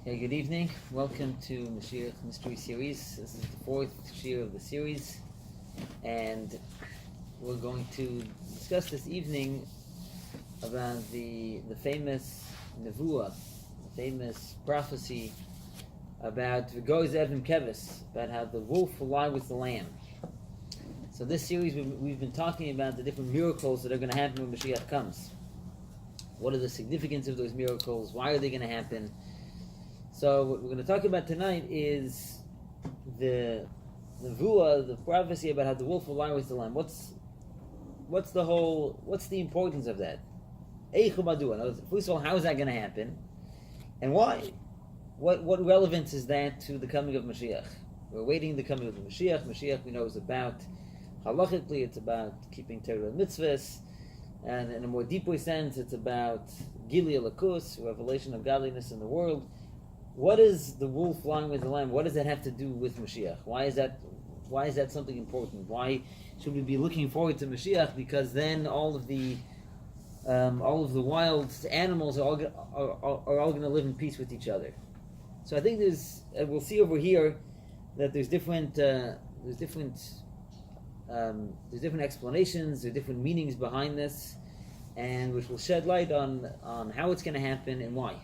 Okay, good evening. Welcome to Moshiach Mystery series. This is the fourth Shiur of the series, and we're going to discuss this evening about the famous nevuah, the famous prophecy about V'goz Evim Kevis, about how the wolf will lie with the lamb. So this series we've been talking about the different miracles that are going to happen when Moshiach comes. What are the significance of those miracles? Why are they going to happen? So what we're going to talk about tonight is the nevuah, the prophecy about how the wolf will lie with the lamb. What's the importance of that? First of all, how is that going to happen? And why? What relevance is that to the coming of Mashiach? We're waiting the coming of the Mashiach. Mashiach, we know, is about halachically, it's about keeping Torah mitzvahs, and in a more deeper sense, it's about Gili Lakus, revelation of godliness in the world. What is the wolf lying with the lamb? What does that have to do with Mashiach? Why is that something important? Why should we be looking forward to Mashiach? Because then all of the wild animals are all going to live in peace with each other. So I think we'll see over here that there's different explanations, there's different meanings behind this, and which will shed light on how it's going to happen and why.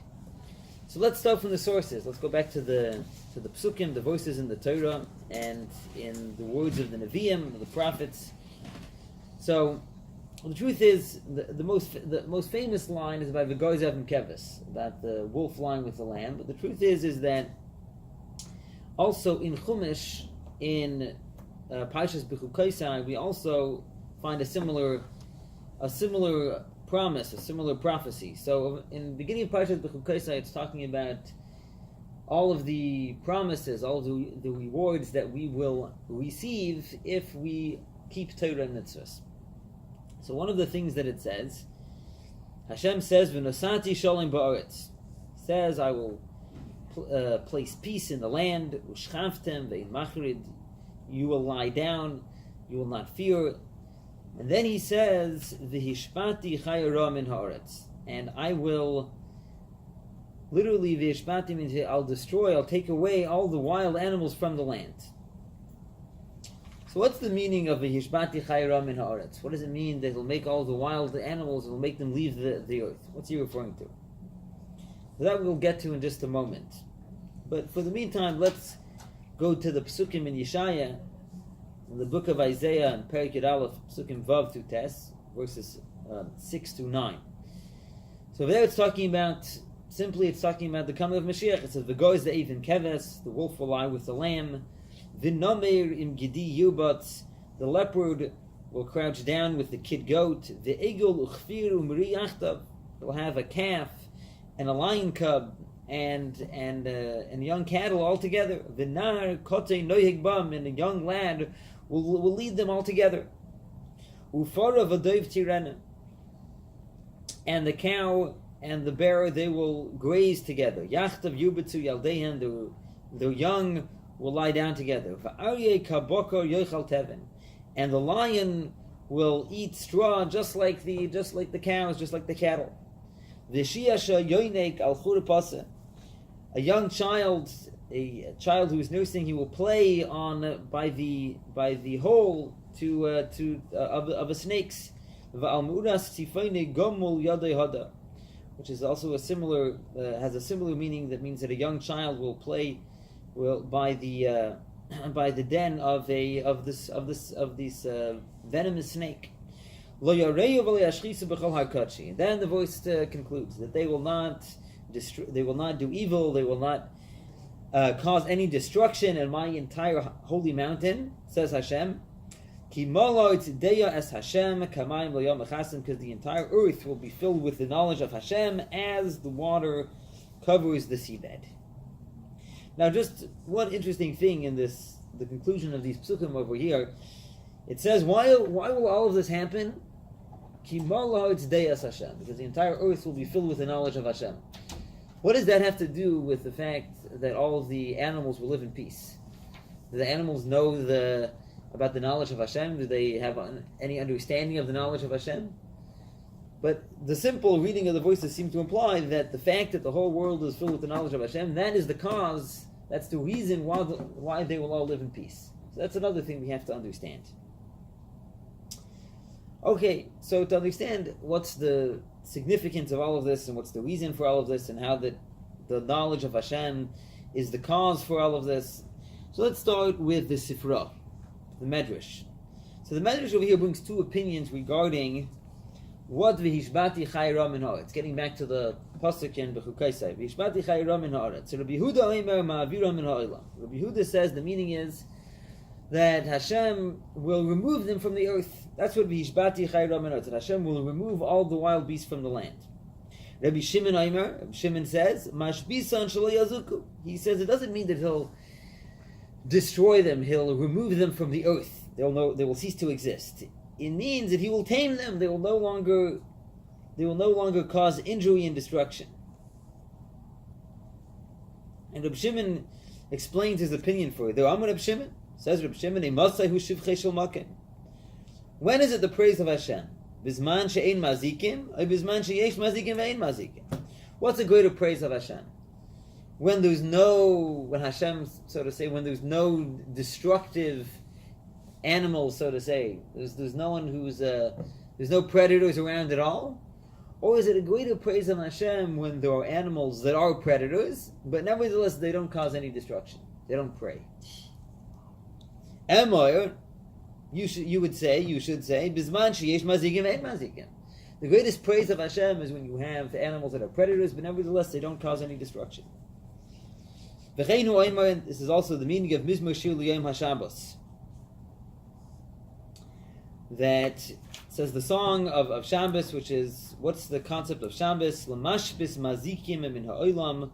So let's start from the sources. Let's go back to the psukim, the voices in the Torah, and in the words of the Nevi'im, the prophets. So the truth is, the most famous line is about V'goz Evim Kevis, about the wolf lying with the lamb. But the truth is that also in Chumash, in Parshas B'chukaisai, we also find a similar promise, a similar prophecy. So in the beginning of Parshas B'chukaisai, it's talking about all of the promises, all of the rewards that we will receive if we keep Torah and mitzvahs. So one of the things that it says, Hashem says, "V'nosati shalom ba'aretz," says, "I will place peace in the land." Ushchavtem ve'in machrid, you will lie down, you will not fear. And then he says, "V'hishpati chayara min haaretz," and I will, literally, v'hishpati means I'll take away all the wild animals from the land. So what's the meaning of v'hishpati chayara min haaretz? What does it mean that he'll make all the wild animals, and will make them leave the earth? What's he referring to? So that we'll get to in just a moment. But for the meantime, let's go to the psukim in Yeshaya, in the book of Isaiah, in Perek Aleph, Psukim Vav through Tes, verses 6 to 9. So there it's talking about the coming of Mashiach. It says, "V'goz Evim Keves," the wolf will lie with the lamb. "V'nomer im gidi yubat," the leopard will crouch down with the kid goat. "V'egel uchfir umri achtav," will have a calf and a lion cub and young cattle all together. "V'nar kote noyeg bam," and a young lad will lead them all together. Ufara v'doiv tirena, and the cow and the bear, they will graze together. Yachtav yubetzu yaldehem, their young will lie down together. V'aryeh kabokor yochal teven, and the lion will eat straw just like the cows, just like the cattle. V'shiyasha yoinek al churipasa, a young child, a child who is nursing, he will play on by the hole of a snake's, which is also has a similar meaning. That means that a young child will play by the den of this venomous snake. And then the voice concludes that they will not do evil, they will not cause any destruction in my entire holy mountain, says Hashem. Because the entire earth will be filled with the knowledge of Hashem as the water covers the seabed. Now, just one interesting thing in the conclusion of these psukim over here, it says, why will all of this happen? Because the entire earth will be filled with the knowledge of Hashem. What does that have to do with the fact that all of the animals will live in peace? Do the animals know about the knowledge of Hashem? Do they have any understanding of the knowledge of Hashem? But the simple reading of the voices seem to imply that the fact that the whole world is filled with the knowledge of Hashem, that is the cause, that's the reason why they will all live in peace. So that's another thing we have to understand. Okay, so to understand what's the significance of all of this and what's the reason for all of this and how the knowledge of Hashem is the cause for all of this, so let's start with the Sifra, the Medrash. So the Medrash over here brings two opinions regarding what v'hishbati chayra min haaretz. Getting back to the pasuk in Bechukaisai, v'hishbati chayra min haaretz. So Rabbi Yehuda omer ma'avira min ha'olam. Rabbi Yehuda says the meaning is that Hashem will remove them from the earth. That's what v'hishbati chayra min haaretz. That Hashem will remove all the wild beasts from the land. Rabbi Shimon omer, Rabbi Shimon says, mashbisan shelo yazuku. He says it doesn't mean that he'll destroy them. He'll remove them from the earth. They will cease to exist. It means that he will tame them. They will no longer cause injury and destruction. And Reb Shimon explains his opinion for it. The Amar Reb Shimon says, Reb Shimon, when is it the praise of Hashem? Bizman she'ein mazikim, or bizman she'yesh mazikim ve'ein mazikim? What's a greater praise of Hashem? When Hashem, so to say, when there's no destructive animals, so to say, there's no one there's no predators around at all? Or is it a greater praise of Hashem when there are animals that are predators, but nevertheless they don't cause any destruction? They don't prey. Emor, you should say, Bizman sheyesh mazikim ve'ein mazikim. The greatest praise of Hashem is when you have animals that are predators, but nevertheless they don't cause any destruction. This is also the meaning of Mizmor Shir L'Yom HaShabbos. That says the song of Shabbos, which is, what's the concept of Shabbos? L'mashbis mazikim min ha'olam,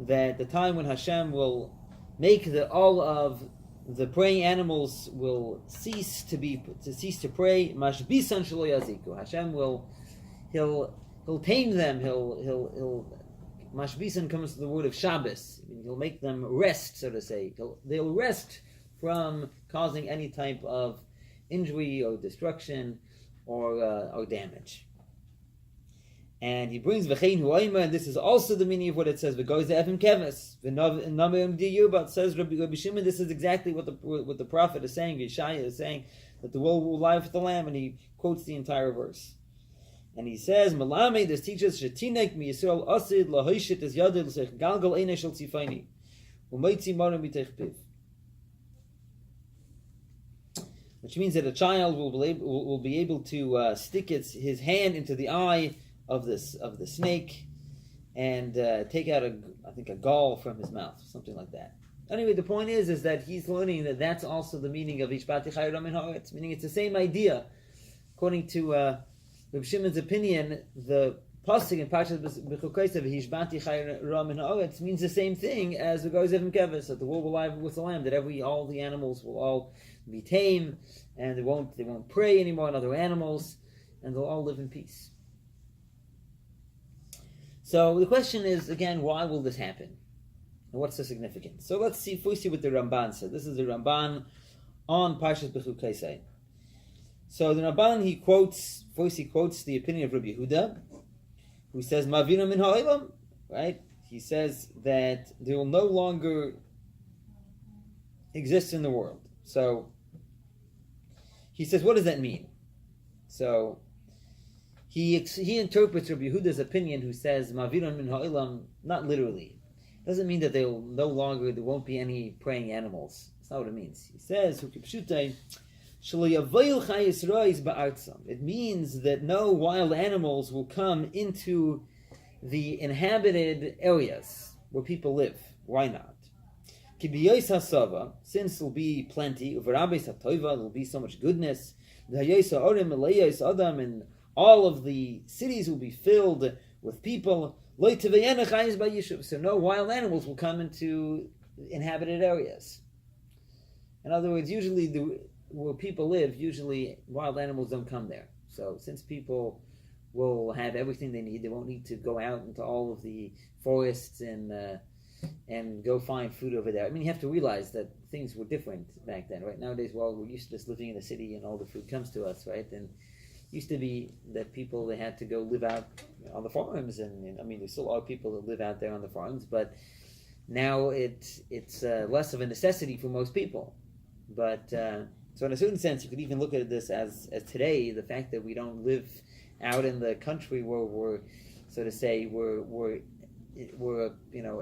that the time when Hashem will make all of the preying animals will cease to prey. Mashbisan shelo yaziku. Hashem he'll tame them. He'll mashbisan comes to the word of Shabbos. He'll make them rest, so to say. They'll rest from causing any type of injury or destruction or damage. And he brings v'chein hu'ayma, and this is also the meaning of what it says. V'goy ze'efim keves v'navim diyubat. Says Rabbi Shimon, this is exactly what the prophet is saying. Yeshaya is saying that the world will lie with the lamb, and he quotes the entire verse. And he says, "Malame, this teaches shetinek mi Yisroel asid lahoishit es yadil sech galgal einay shel tzifayni u'meitzi marim b'tech piv." Which means that a child will be able to stick his hand into the eye of the snake and take out a gall from his mouth, something like that. Anyway, the point is that he's learning that that's also the meaning of Ishbati Chayra Min Haaretz, meaning it's the same idea. According to Reb Shimon's opinion, the pasuk in Parashat Bechukosei Ishbati Chayra Min Haaretz means the same thing as the Goy Zevim Keves, that the world will live with the lamb, that all the animals will all be tame, and they won't prey anymore on other animals, and they'll all live in peace. So the question is, again, why will this happen? And what's the significance? So let's see what the Ramban said. This is the Ramban on Parashat Bechukosei. So the Ramban, he quotes the opinion of Rabbi Yehuda, who says, Ma'avinu min ha'olam, right? He says that they will no longer exist in the world. So he says, what does that mean? So he interprets Rabbi Yehuda's opinion, who says Ma'aviron min ha'olam, not literally. It doesn't mean that there won't be any preying animals. That's not what it means. He says, it means that no wild animals will come into the inhabited areas where people live. Why not? Since there'll be plenty, there'll be so much goodness, and all of the cities will be filled with people, so no wild animals will come into inhabited areas. In other words, usually where people live, usually wild animals don't come there. So since people will have everything they need, they won't need to go out into all of the forests and go find food over there. I mean, you have to realize that things were different back then, right? Nowadays, we're used to just living in a city and all the food comes to us, right? And Used to be that people, they had to go live out on the farms, and I mean, there still are people that live out there on the farms, but now it's less of a necessity for most people. But so in a certain sense, you could even look at this as today, the fact that we don't live out in the country where we're, so to say, we're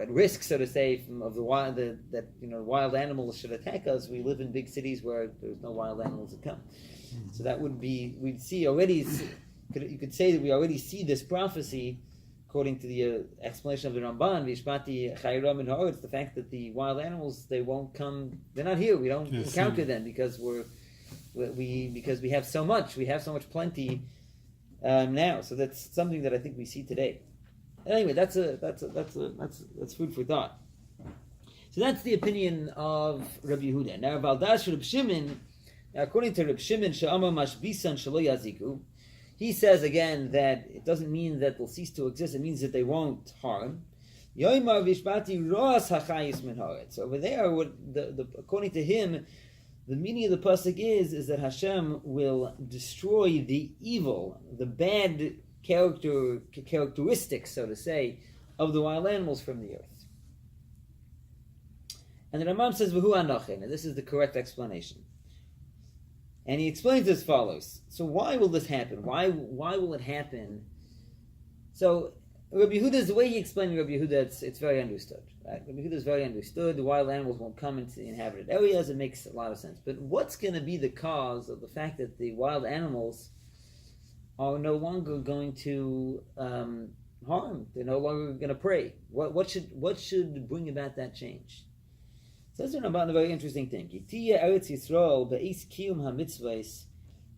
at risk, so to say, of the wild, that wild animals should attack us. We live in big cities where there's no wild animals that come. So that would be, we'd see already, you could say that we already see this prophecy according to the explanation of the Ramban, Vishmati Chayram and Ha'aretz, the fact that the wild animals, they won't come, they're not here, we don't encounter them because we have so much plenty now. So that's something that I think we see today. Anyway, that's food for thought. So that's the opinion of Rabbi Yehuda. Now, Valdash Reb Shimon, according to Reb Shimon, She'amar Mashbisan Shelo Yaziku, he says again that it doesn't mean that they'll cease to exist; it means that they won't harm. Yoimar Vishbati Roas Hachayis Min Haaretz. So over there, according to him, the meaning of the pasuk is that Hashem will destroy the evil, the bad characteristics, so to say, of the wild animals from the earth. And the Rambam says, "V'hu anochen," and this is the correct explanation. And he explains as follows. So why will this happen? Why will it happen? So Rabbi Yehuda, the way he explained Rabbi Yehuda, it's very understood. Right? Rabbi Yehuda is very understood. The wild animals won't come into the inhabited areas. It makes a lot of sense. But what's going to be the cause of the fact that the wild animals are no longer going to harm? They're no longer going to prey. What should bring about that change? Says about a very interesting thing. Eretz Yisroel be'is kiyum hamitzvahs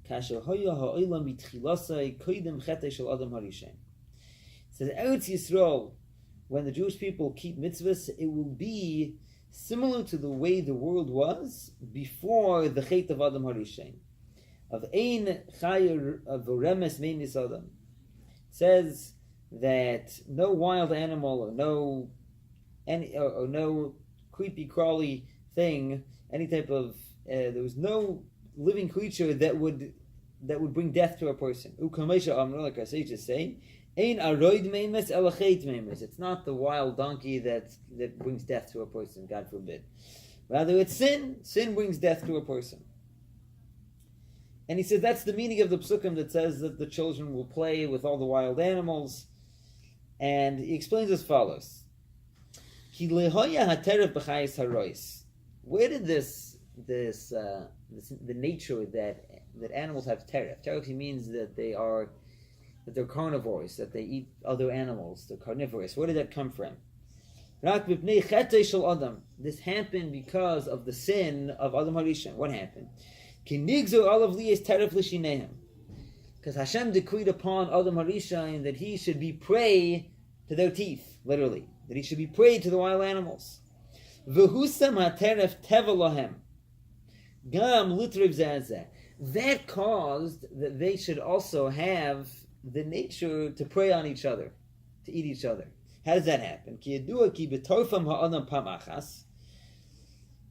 kasher hoya ha'olam b'tchilasai koydem chetei shel adam harishon. Says Eretz Yisroel, when the Jewish people keep mitzvahs, it will be similar to the way the world was before the chet of Adam harishon. Of ein chayer of remes meimis adam. Says that no wild animal or no creepy crawly thing, any type of there was no living creature that would bring death to a person. Like our sages say, it's not the wild donkey that brings death to a person, God forbid. Rather, it's sin. Sin brings death to a person. And he says that's the meaning of the psukim that says that the children will play with all the wild animals. And he explains as follows. Where did the nature that animals have teref? Teref means that they're carnivores, that they eat other animals, they're carnivorous. Where did that come from? This happened because of the sin of Adam Harishon. What happened? Because Hashem decreed upon Adam Harishon that he should be prey to their teeth, literally. That he should be prey to the wild animals. That caused that they should also have the nature to prey on each other, to eat each other. How does that happen?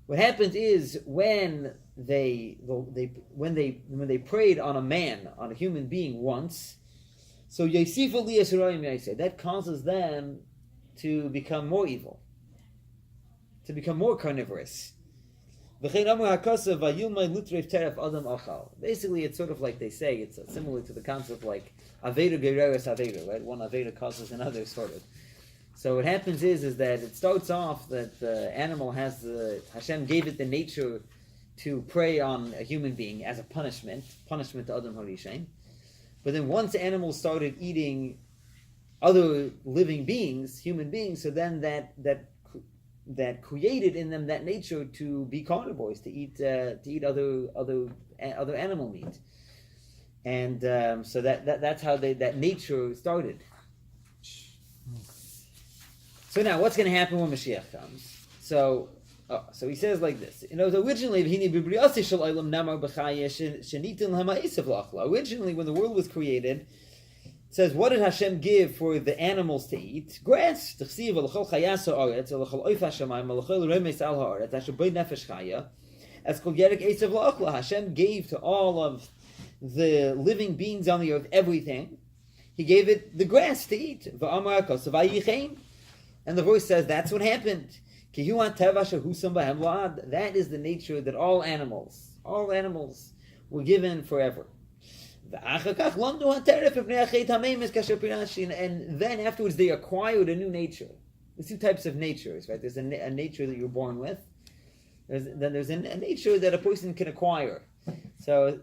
What happens is when they preyed on a man, on a human being once, so that causes them to become more evil, to become more carnivorous. Basically, it's sort of like they say, it's similar to the concept like Aveda Gereres Aveda, right? One Aveda causes another, sort of. So what happens is that it starts off that the animal Hashem gave it the nature to prey on a human being as a punishment to Adam Harishon. But then once animals started eating other living beings, human beings, so then that created in them that nature to be carnivores, to eat other animal meat, and so that's how that nature started. So now, what's going to happen when Mashiach comes? So he says like this. Originally, when the world was created, it says, what did Hashem give for the animals to eat? Grass. Hashem gave to all of the living beings on the earth everything, he gave it the grass to eat. And the voice says, that's what happened. That is the nature that all animals were given forever. And then afterwards they acquired a new nature. There's two types of natures, right? There's a nature that you're born with. Then there's a nature that a person can acquire. So,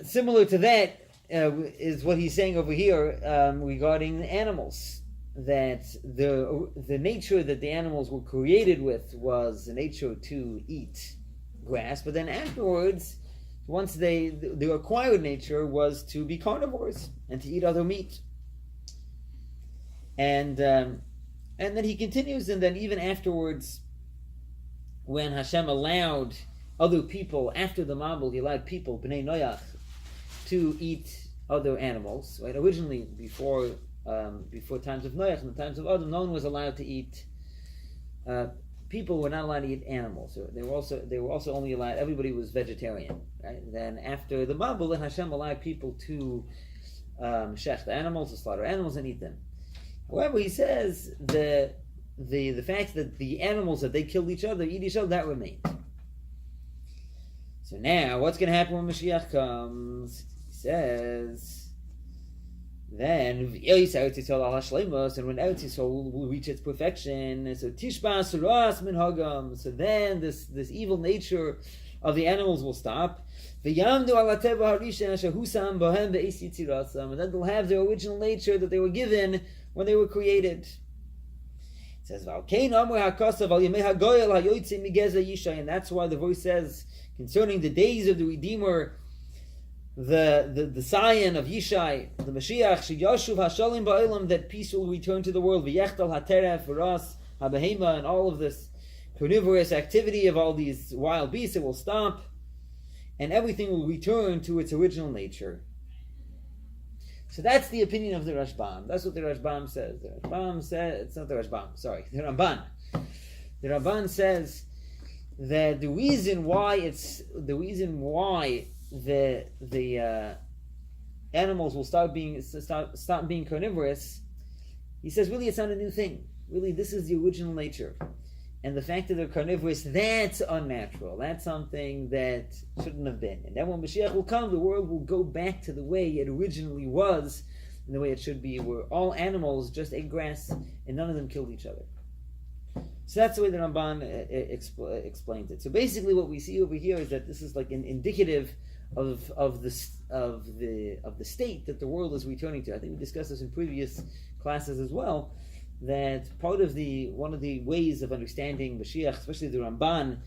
similar to that is what he's saying over here regarding the animals. That the nature that the animals were created with was the nature to eat grass, but then afterwards, once their acquired nature was to be carnivores and to eat other meat. And then he continues, and then even afterwards, when Hashem allowed other people, after the Mabul, he allowed people, Bnei Noach, to eat other animals. Right? Originally, before times of Noach and the times of Adam, no one was allowed to eat. People were not allowed to eat animals. So they were also only allowed. Everybody was vegetarian. Right? Then after the Mabul, then Hashem allowed people to shech the animals, to slaughter animals and eat them. However, he says the fact that the animals that they killed each other, eat each other, that remained. So now, what's going to happen when Mashiach comes? He says, then, and when Eretz Yisrael will reach its perfection, so Tishbas Ras Min Hagam, so then this evil nature of the animals will stop. And then they'll have their original nature that they were given when they were created. It says, and that's why the verse says concerning the days of the Redeemer, the Zion of Yishai, the Mashiach, that peace will return to the world, and all of this carnivorous activity of all these wild beasts, it will stop, and everything will return to its original nature. So that's the opinion of the Rashbam. That's what the Rashbam says. The Rashbam says, it's not the Rashbam, sorry, the Ramban. The Ramban says that the reason why the animals will stop being carnivorous, he says, really it's not a new thing. Really, this is the original nature. And the fact that they're carnivorous, that's unnatural. That's something that shouldn't have been. And then when Mashiach will come, the world will go back to the way it originally was, and the way it should be, where all animals just ate grass and none of them killed each other. So that's the way the Ramban explains it. So basically what we see over here is that this is like an indicative of the state that the world is returning to. I think we discussed this in previous classes as well, that one of the ways of understanding Mashiach, especially the Ramban,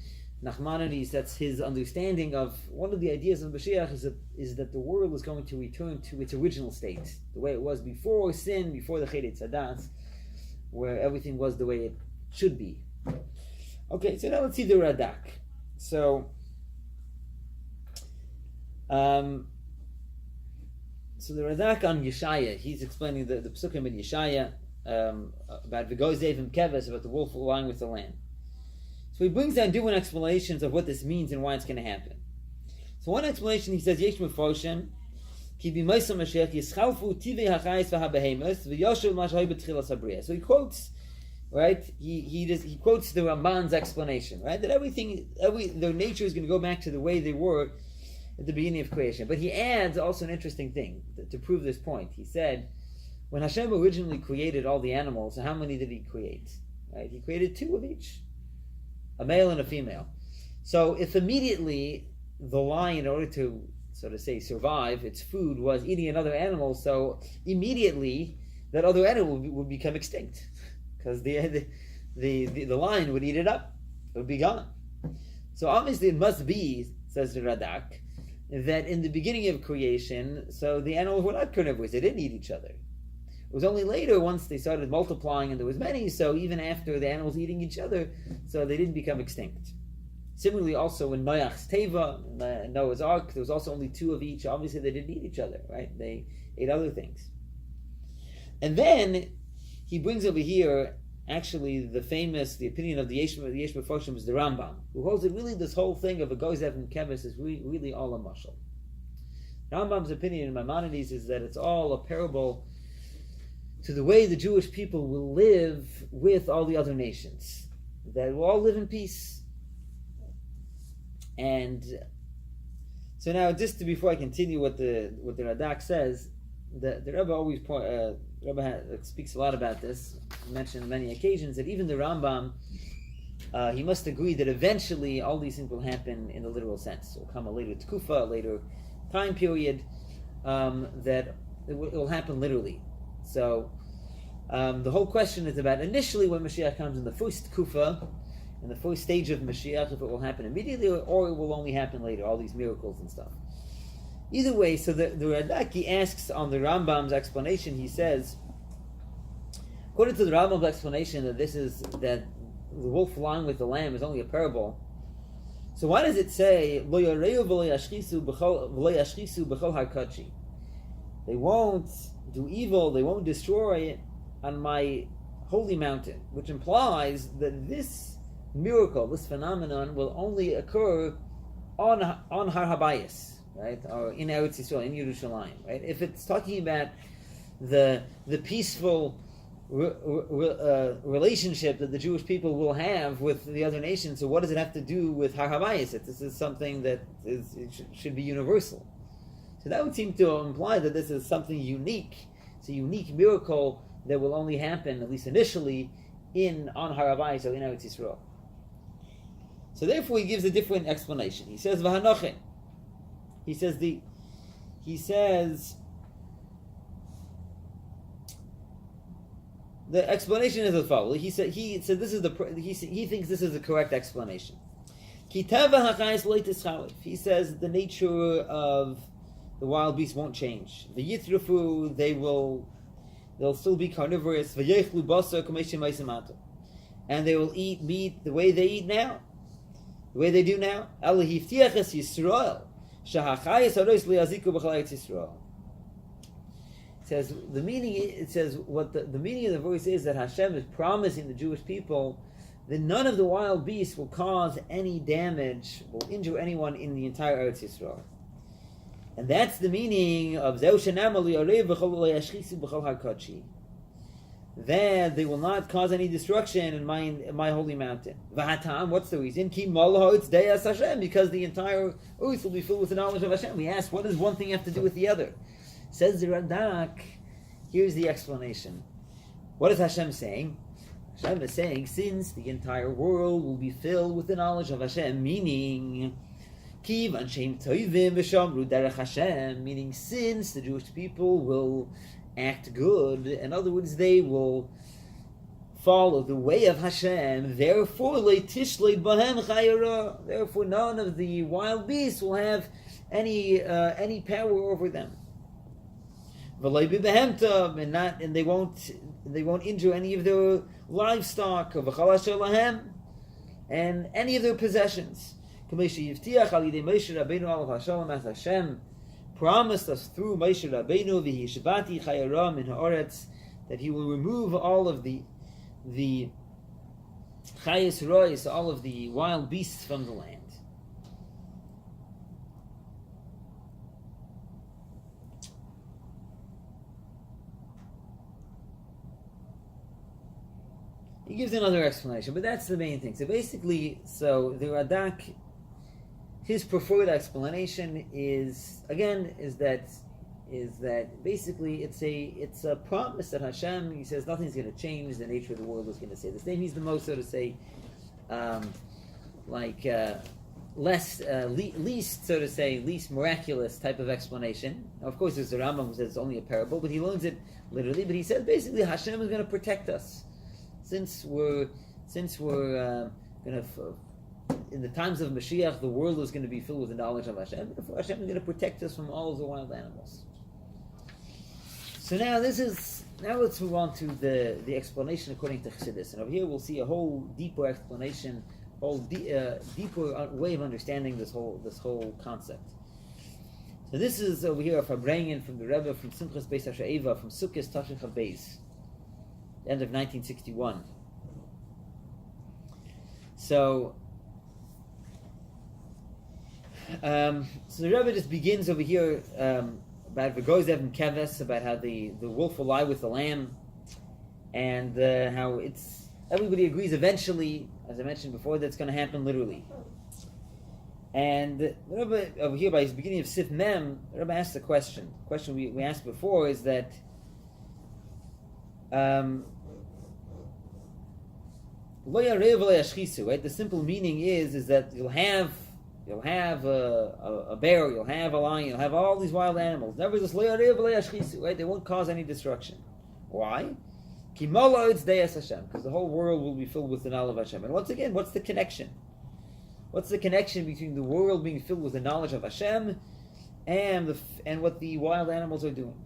Nachmanides, that's his understanding of one of the ideas of Mashiach is that the world is going to return to its original state, the way it was before sin, before the Cheder Tzadas, where everything was the way it should be. Okay, so now let's see the Radak. So the Radak on Yeshaya, he's explaining the Psukim in Yeshaya, about V'gozevim Keves, about the wolf lying with the lamb. So he brings down different explanations of what this means and why it's going to happen. So one explanation, he says, Yesh Meforshem, Ki b'Moshiach Mashiach yischalfu tivei hachayis v'habehemus v'yoshev mashay b'tchilas habriya. So he quotes, right? He quotes the Ramban's explanation, right? That their nature is going to go back to the way they were at the beginning of creation. But he adds also an interesting thing to prove this point. He said, when Hashem originally created all the animals, how many did he create? Right? He created two of each, a male and a female. So if immediately the lion, in order to, so to say, survive, its food was eating another animal, so immediately that other animal would become extinct, because the lion would eat it up, it would be gone. So obviously it must be, says the Radak, that in the beginning of creation, so the animals were not carnivores, they didn't eat each other. It was only later, once they started multiplying and there was many, so even after the animals eating each other, so they didn't become extinct. Similarly, also in Noach's Teva, in Noah's Ark, there was also only two of each. Obviously, they didn't eat each other, right? They ate other things. And then he brings over here actually the opinion of the Yesh Mefarshim is the Rambam, who holds that really this whole thing of a Gozev and Keves is really all a mashal. Rambam's opinion in Maimonides is that it's all a parable to the way the Jewish people will live with all the other nations, that will all live in peace. And so now, just before I continue what the Radak says, the Rebbe always speaks a lot about this. Mentioned on many occasions that even the Rambam, he must agree that eventually all these things will happen in the literal sense. It will come a later tkufa, a later time period, that it will happen literally. So the whole question is about initially when Mashiach comes in the first tkufa, in the first stage of Mashiach, if it will happen immediately or it will only happen later, all these miracles and stuff. Either way, so the Radak asks on the Rambam's explanation, he says, according to the Rambam's explanation that that the wolf along with the lamb is only a parable. So why does it say Lo yareu v'lo yashchisu b'chol har kachi? They won't do evil, they won't destroy it on my holy mountain, which implies that this miracle, this phenomenon, will only occur on Har Habayis, right, or in Eretz Yisrael, in Yerushalayim, right? If it's talking about the peaceful relationship that the Jewish people will have with the other nations, so what does it have to do with Har Habayis? This is something that should be universal. So that would seem to imply that this is something unique. It's a unique miracle that will only happen, at least initially, on Har Habayis or in Eretz Yisrael. So therefore, he gives a different explanation. He says v'hanochin. He says the explanation is as follows. He said this is he thinks this is the correct explanation. He says the nature of the wild beasts won't change. The yitrafu, they'll still be carnivorous. V'yechlu basar k'mei ma'isamato, and they will eat meat the way they eat now, the way they do now. Allah hiftiach es Yisroel shahachayis haros liyaziku b'chol Eretz Yisrael. Says the meaning. It says what the meaning of the verse is that Hashem is promising the Jewish people that none of the wild beasts will cause any damage, will injure anyone in the entire Eretz Yisrael, and that's the meaning of Zeu Shenamar Li'arev B'chol Yashchisu B'chol Har Kachi, that they will not cause any destruction in my holy mountain. V'hatam, what's the reason? Ki Malha It's De'as Hashem, because the entire earth will be filled with the knowledge of Hashem. We ask, what does one thing have to do with the other? Says the Radak, here's the explanation. What is Hashem saying? Hashem is saying, since the entire world will be filled with the knowledge of Hashem, meaning, meaning since the Jewish people will act good, in other words, they will follow the way of Hashem, therefore none of the wild beasts will have any power over them. And they won't injure any of their livestock and any of their possessions. As Hashem promised us through Moshe Rabbeinu that He will remove all of the chayes rois, all of the wild beasts from the land. He gives another explanation, but that's the main thing. So basically, the Radak, his preferred explanation is that basically it's a promise that Hashem, he says nothing's going to change, the nature of the world is going to stay the same. He's the most, so to say, least miraculous type of explanation. Now, of course, there's the Rambam who says it's only a parable, but he learns it literally. But he says basically Hashem is going to protect us. Since we're going to, in the times of Mashiach, the world is going to be filled with the knowledge of Hashem. Therefore, Hashem is going to protect us from all of the wild animals. So now let's move on to the explanation according to Chassidus. And over here we'll see a whole deeper explanation, deeper way of understanding this whole concept. So this is over here a Farbrengen from the Rebbe from Simchas Beis HaSha'eva from Sukkot Tafshin Chav Beis, end of 1961. So the Rebbe just begins over here about V'gozev and Keves, about how the wolf will lie with the lamb, and how everybody agrees eventually, as I mentioned before, that's going to happen literally. And the Rebbe over here, by his beginning of Sif Mem, the Rebbe asks the question. The question we asked before is that Lo yarev lo yashchisu, right? The simple meaning is that you'll have a bear, you'll have a lion, you'll have all these wild animals. Nevertheless, lo yarev lo yashchisu, right? They won't cause any destruction. Why? Ki molo it's deyas Hashem, because the whole world will be filled with the knowledge of Hashem. And once again, what's the connection? What's the connection between the world being filled with the knowledge of Hashem and what the wild animals are doing?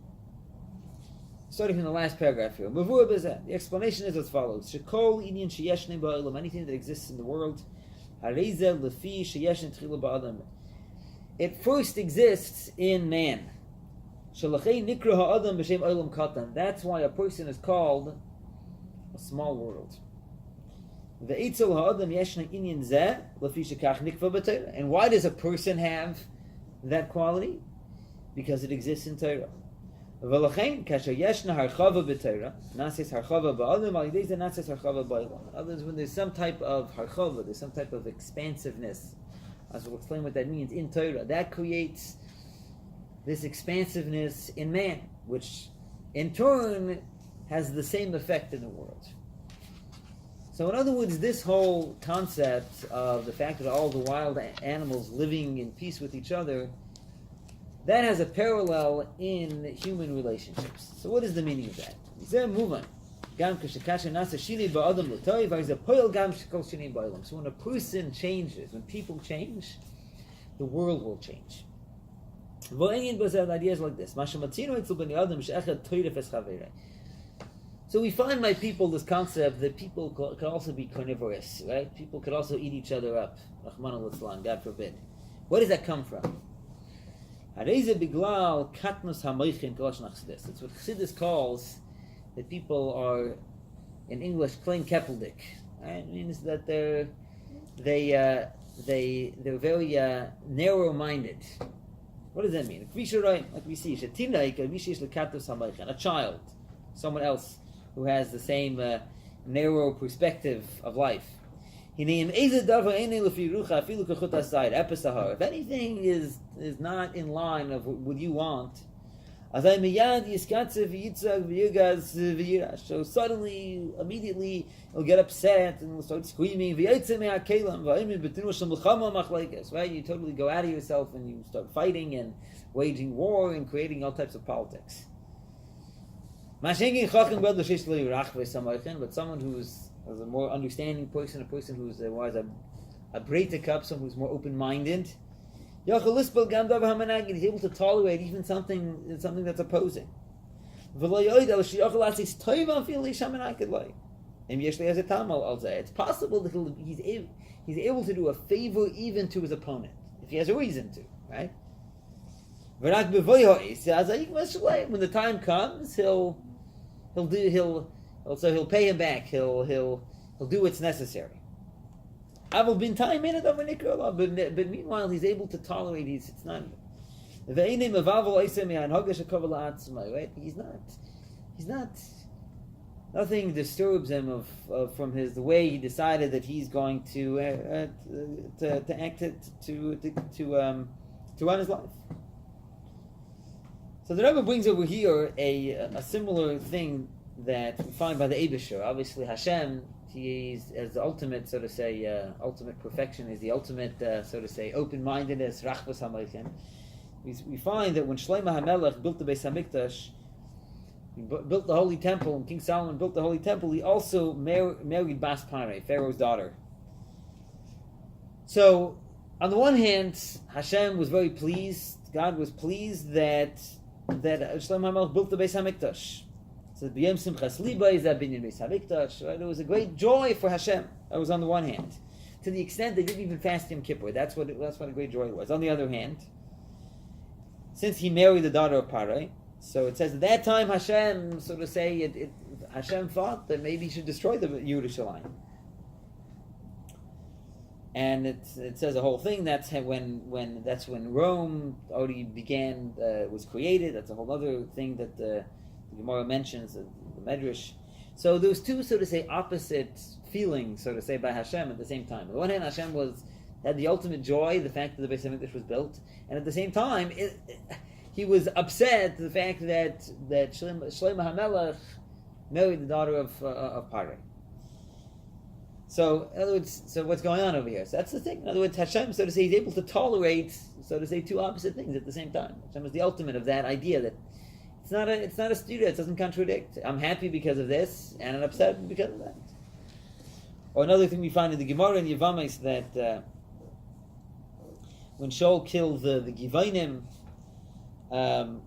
Starting from the last paragraph here. The explanation is as follows. Anything that exists in the world, it first exists in man. That's why a person is called a small world. And why does a person have that quality? Because it exists in Torah. Others, when there's some type of harchava, there's some type of expansiveness, as we'll explain what that means in Torah, that creates this expansiveness in man, which in turn has the same effect in the world. So in other words, this whole concept of the fact that all the wild animals living in peace with each other, that has a parallel in human relationships. So what is the meaning of that? So when a person changes, when people change, the world will change. The idea is like this. So we find by people this concept that people could also be carnivorous, right? People could also eat each other up. Rahman al-Islam, God forbid. Where does that come from? It's what Chassidus calls that people are, in English, klein keppeldik. Right? It means that they're very narrow-minded. What does that mean? Like we see, a child, someone else who has the same narrow perspective of life. If anything is not in line of what you want, so suddenly, immediately, he'll get upset and he'll start screaming. Right? You totally go out of yourself and you start fighting and waging war and creating all types of politics. But someone who's a more understanding person, a person who's a predecessor, someone who's more open-minded, he's able to tolerate even something that's opposing. It's possible that he's able to do a favor even to his opponent if he has a reason to, right? When the time comes, he'll pay him back. He'll do what's necessary. But meanwhile, he's able to tolerate. It's not. Right? He's not. Nothing disturbs him from the way he decided that he's going to act to run his life. So the Rebbe brings over here a similar thing that we find by the Eibusher. Obviously, Hashem, he is as the ultimate, so to say, ultimate perfection, is the ultimate, so to say, open-mindedness, rachvas hamaychim. We find that when Shlomo HaMelech built the Beis HaMikdash, he built the Holy Temple, and King Solomon built the Holy Temple, he also married Bas Parei, Pharaoh's daughter. So, on the one hand, Hashem was very pleased, God was pleased that Shlomo HaMelech built the Beis HaMikdash. So B'yom Simchas Liba is that binyan Beis Hamikdash. Right? It was a great joy for Hashem. That was on the one hand, to the extent they didn't even fast Yom Kippur. That's what a great joy was. On the other hand, since he married the daughter of Parei, so it says at that time Hashem, so to say, Hashem thought that maybe he should destroy the Yerushalayim. and it says the whole thing. That's when Rome already began, was created. That's a whole other thing that the Gemora mentions, the Mezeritch. So there was two, so to say, opposite feelings, so to say, by Hashem at the same time. On the one hand, Hashem had the ultimate joy, the fact that the Beis Hamikdash was built, and at the same time, he was upset the fact that Shlomo HaMelech married the daughter of Paroi. So, in other words, so what's going on over here? So that's the thing. In other words, Hashem, so to say, he's able to tolerate, so to say, two opposite things at the same time. Hashem is the ultimate of that idea that it's not a studio. It doesn't contradict. I'm happy because of this, and I'm upset because of that. Or another thing we find in the Gemora in Yevamos that when Shaul killed the Givonim, on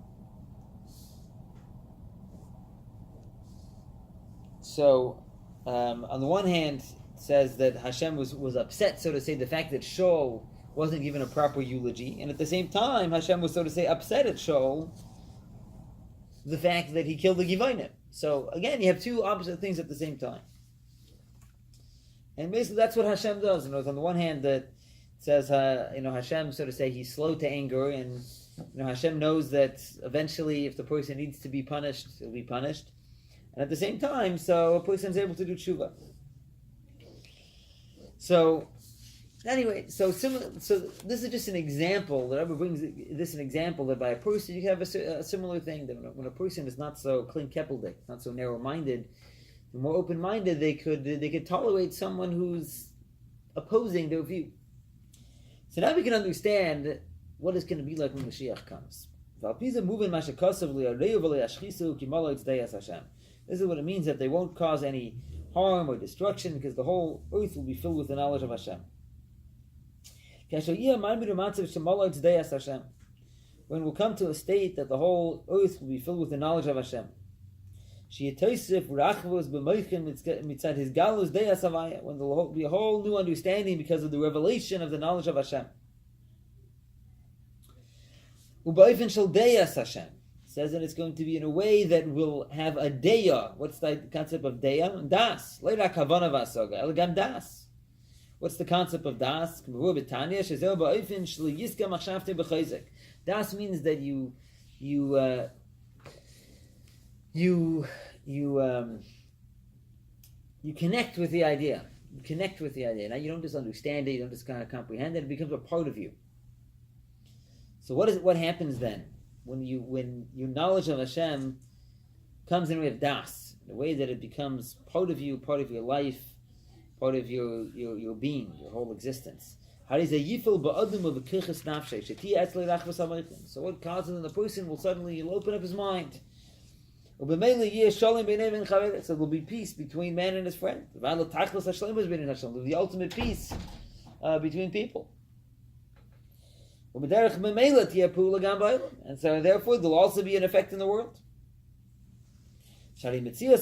the one hand, it says that Hashem was upset, so to say, the fact that Shaul wasn't given a proper eulogy, and at the same time, Hashem was, so to say, upset at Shaul, the fact that he killed the Givonim. So again, you have two opposite things at the same time. And basically that's what Hashem does. You know, on the one hand, that it says, Hashem, so to say, he's slow to anger, and Hashem knows that eventually if the person needs to be punished, he'll be punished. And at the same time, so a person is able to do tshuva. So, anyway, so this is just an example. The Rebbe brings this an example that by a person you can have a similar thing. That when a person is not so clean keppeldik, not so narrow-minded, more open-minded, they could tolerate someone who's opposing their view. So now we can understand what it's going to be like when Mashiach comes. This is what it means that they won't cause any harm or destruction because the whole earth will be filled with the knowledge of Hashem. When we'll come to a state that the whole earth will be filled with the knowledge of Hashem. When there will be a whole new understanding because of the revelation of the knowledge of Hashem. Hashem says that it's going to be in a way that will have a deya. What's the concept of deya? Das. Das. What's the concept of das? Das means that you connect with the idea. You connect with the idea. Now you don't just understand it, you don't just kind of comprehend it, it becomes a part of you. So what happens then? When your knowledge of Hashem comes in a way of das, the way that it becomes part of you, part of your life, part of your being, your whole existence. So what causes in the person will suddenly open up his mind. So there'll be peace between man and his friend. The ultimate peace between people. And so therefore there'll also be an effect in the world. Because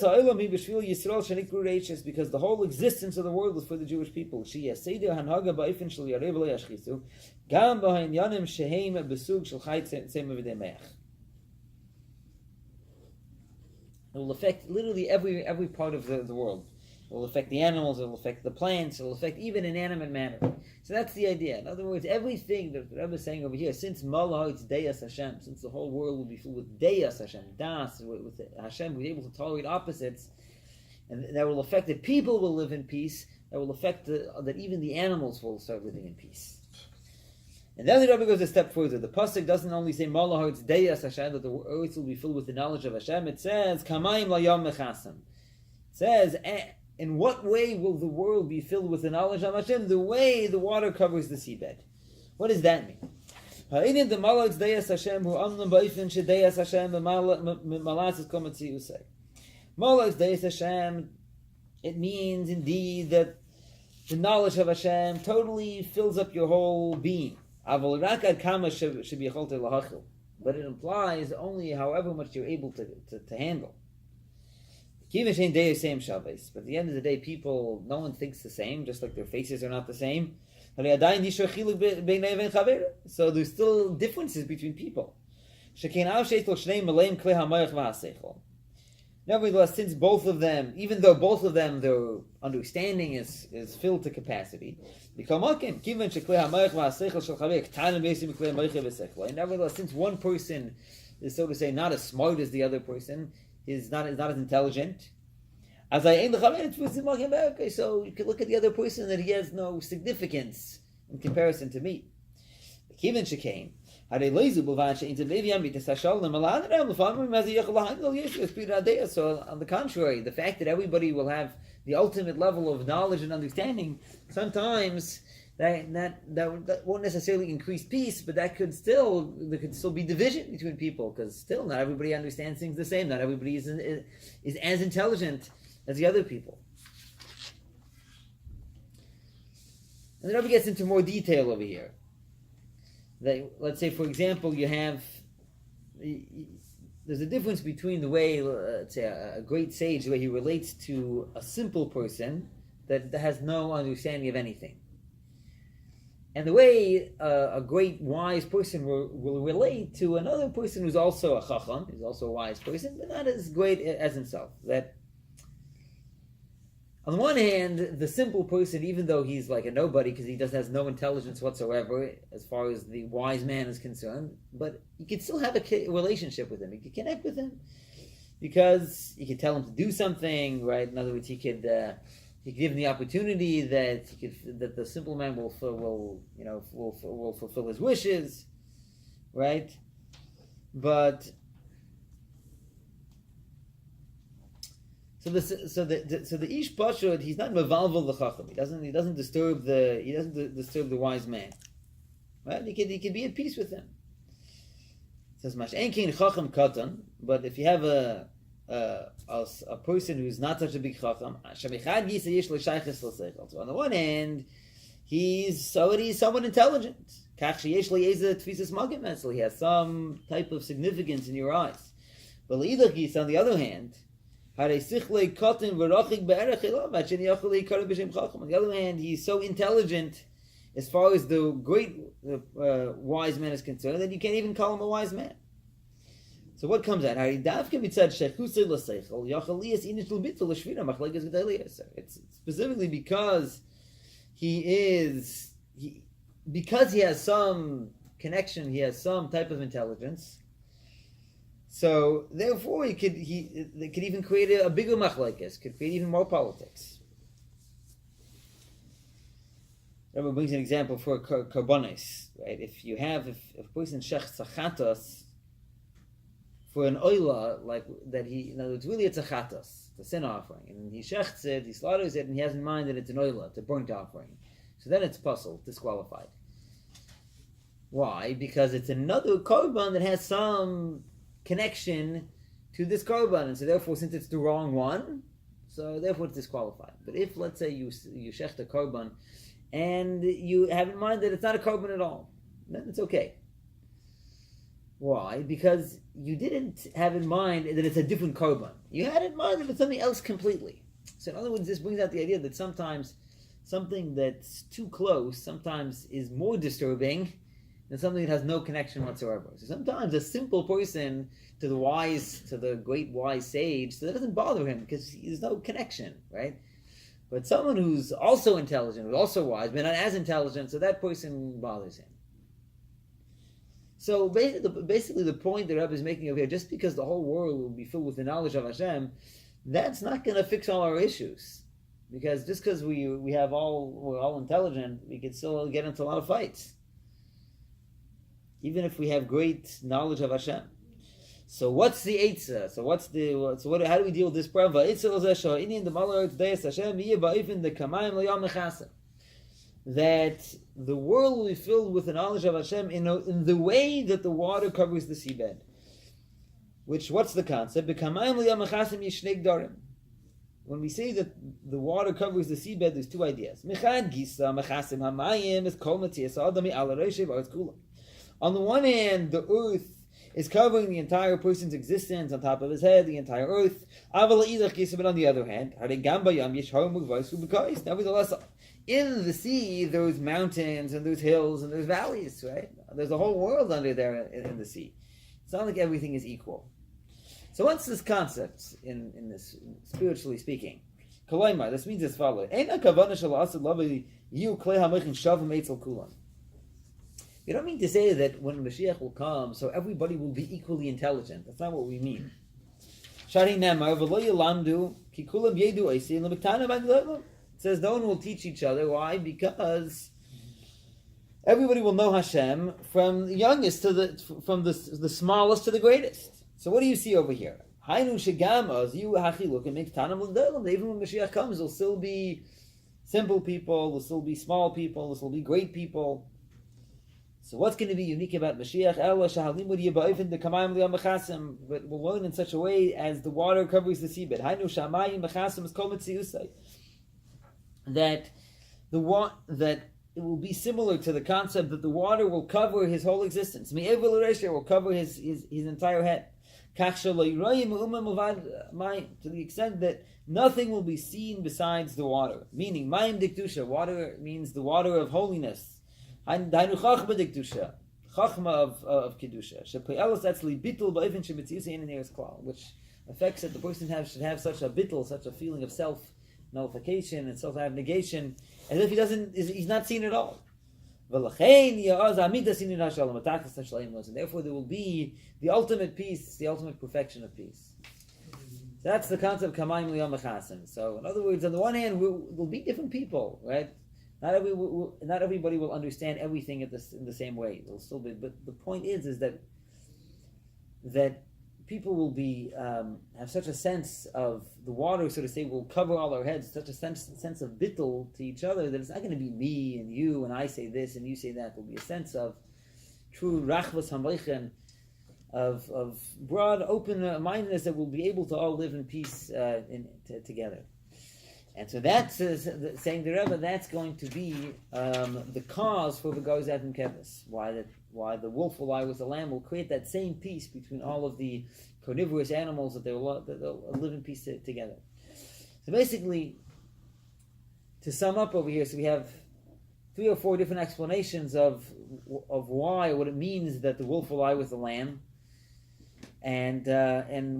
the whole existence of the world is for the Jewish people. It will affect literally every part of the world. It will affect the animals, it will affect the plants, it will affect even inanimate matter. So that's the idea. In other words, everything that the Rebbe is saying over here, since Malach it's Deyas Hashem, since the whole world will be filled with Deyas Hashem, Das, with Hashem, we're able to tolerate opposites, and that will affect that people will live in peace, that will affect that even the animals will start living in peace. And then the Rebbe goes a step further. The pasuk doesn't only say Malach it's Deyas Hashem, that the earth will be filled with the knowledge of Hashem. It says Kamayim Layam Mechasam. It says, in what way will the world be filled with the knowledge of Hashem? The way the water covers the seabed. What does that mean? It means indeed that the knowledge of Hashem totally fills up your whole being. But it implies only however much you're able to handle. But at the end of the day, no one thinks the same, just like their faces are not the same. So there's still differences between people. Nevertheless, since both of them, even though both of them, their understanding is filled to capacity, nevertheless, since one person is, so to say, not as smart as the other person, is not as intelligent, so you can look at the other person that he has no significance in comparison to me. So on the contrary, the fact that everybody will have the ultimate level of knowledge and understanding, sometimes that won't necessarily increase peace, but there could still be division between people, because still not everybody understands things the same. Not everybody is as intelligent as the other people. And the Rebbe gets into more detail over here. That, let's say, for example, there's a difference between the way, let's say, a great sage, the way he relates to a simple person that has no understanding of anything, and the way a great wise person will relate to another person who's also a chacham, who's also a wise person, but not as great as himself. That on the one hand, the simple person, even though he's like a nobody because he has no intelligence whatsoever as far as the wise man is concerned, but you could still have a relationship with him. You could connect with him because you could tell him to do something, right? In other words, he could give him the opportunity that that the simple man will fulfill his wishes, right? But So the ish pashut, he's not mevalvel the chacham. He doesn't disturb the wise man, right? He can be at peace with him. It says mash enkein chacham katan. But if you have a person who's not such a big chacham, so on the one hand, he's already somewhat intelligent. He has some type of significance in your eyes. But on the other hand, on the other hand, he's so intelligent as far as the great wise man is concerned that you can't even call him a wise man. So what comes out? It's specifically because because he has some connection, he has some type of intelligence. So therefore, it could even create a bigger machlokes, could create even more politics. Rebbe brings an example for karbonis, right? If a person shechts chatos for an oila, like that, in other words, really it's a chatos, it's a sin offering, and he shechts it, he slaughters it, and he has in mind that it's an oila, it's a burnt offering. So then it's puzzled, disqualified. Why? Because it's another korban that has some connection to this korban, and so therefore, since it's the wrong one, so therefore it's disqualified. But if, let's say, you shecht a korban, and you have in mind that it's not a korban at all, then it's okay. Why? Because you didn't have in mind that it's a different korban. You had in mind that it's something else completely. So in other words, this brings out the idea that sometimes something that's too close sometimes is more disturbing than something that has no connection whatsoever. So sometimes a simple person to the great wise sage, so that doesn't bother him because there's no connection, right? But someone who's also intelligent, who's also wise, but not as intelligent, so that person bothers him. So basically the point that Rebbe is making over here, just because the whole world will be filled with the knowledge of Hashem, that's not going to fix all our issues. Because just because we're all intelligent, we can still get into a lot of fights, even if we have great knowledge of Hashem. So what's the eitzah? How do we deal with this problem? That the world will be filled with the knowledge of Hashem in the way that the water covers the seabed. What's the concept? When we say that the water covers the seabed, there's two ideas. On the one hand, the earth is covering the entire person's existence on top of his head, the entire earth. But on the other hand, nevertheless, in the sea, there's mountains and there's hills and there's valleys, right? There's a whole world under there in the sea. It's not like everything is equal. So what's this concept in this, spiritually speaking? Kolaimar, this means as follows. You don't mean to say that when Mashiach will come, so everybody will be equally intelligent. That's not what we mean. It says no one will teach each other. Why? Because everybody will know Hashem from the youngest to from the smallest to the greatest. So what do you see over here? Even when Mashiach comes, there'll still be simple people, there'll still be small people, there'll still be great people. So what's going to be unique about Mashiach? But we'll learn in such a way as the water covers the seabed. That it will be similar to the concept that the water will cover his whole existence. Will cover his entire head. To the extent that nothing will be seen besides the water. Meaning, mayim dikdusha, water means the water of holiness. Chachma dikdusha, chachma of kedusha. Which affects that the person should have such a bittul, such a feeling of self-nullification and self-abnegation, as if he's not seen at all. And therefore there will be the ultimate peace, the ultimate perfection of peace. That's the concept of kamayim liyam mechasim. So in other words, on the one hand, we'll be different people, right? Not everybody will understand everything in the same way. It'll still be, but the point is that people will be have such a sense of the water, so to say, will cover all our heads. Such a sense of bittul to each other that it's not going to be me and you and I say this and you say that. There'll be a sense of true rachvas hamoichen, of broad open mindedness that we'll be able to all live in peace together. And so that's saying the Rebbe, that's going to be the cause for the Gozat and Kevis. Why the wolf will lie with the lamb will create that same peace between all of the carnivorous animals that they'll live in peace together. So basically, to sum up over here, so we have 3 or 4 different explanations of why, what it means that the wolf will lie with the lamb, and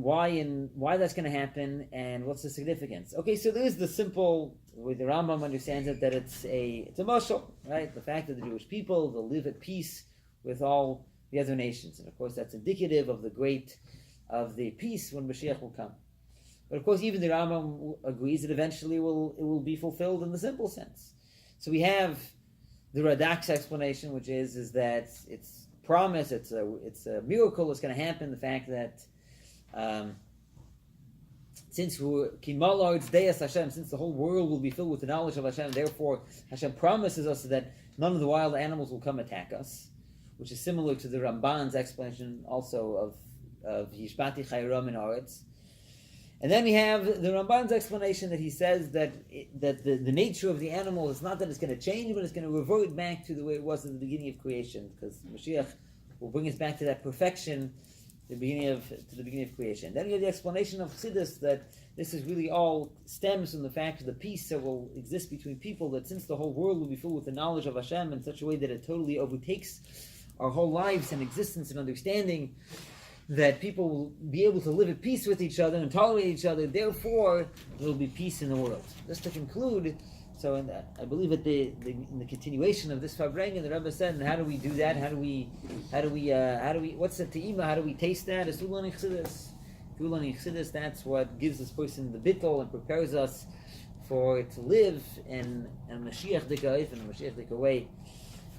why that's going to happen, and what's the significance. Okay, so there is the simple way the Rambam understands it, that it's a mashal, right? The fact that the Jewish people will live at peace with all the other nations, and of course that's indicative of the peace when Mashiach will come. But of course, even the Rambam agrees that eventually it will be fulfilled in the simple sense. So we have the Radak's explanation, which is that it's promise, it's a miracle that's going to happen. The fact that since the whole world will be filled with the knowledge of Hashem, therefore Hashem promises us that none of the wild animals will come attack us, which is similar to the Ramban's explanation also of Yishbati Chayram in Aretz. And then we have the Ramban's explanation that he says that the nature of the animal is not that it's going to change, but it's going to revert back to the way it was at the beginning of creation, because Mashiach will bring us back to that perfection, to the beginning of creation. Then we have the explanation of Chassidus that this is really all stems from the fact of the peace that will exist between people, that since the whole world will be filled with the knowledge of Hashem in such a way that it totally overtakes our whole lives and existence and understanding, that people will be able to live at peace with each other and tolerate each other. Therefore, there will be peace in the world. Just to conclude, so I believe that in the continuation of this Farbrengen, the Rebbe said, and how do we do that? How do we? What's the te'ima? How do we taste that? It's through learning Chassidus. Through learning Chassidus, that's what gives this person the bittul and prepares us for to live in a Mashiach dikaif and a Mashiach dikaway.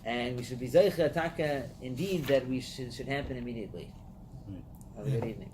And we should be zeicha taka indeed that we should happen immediately. Have a good evening.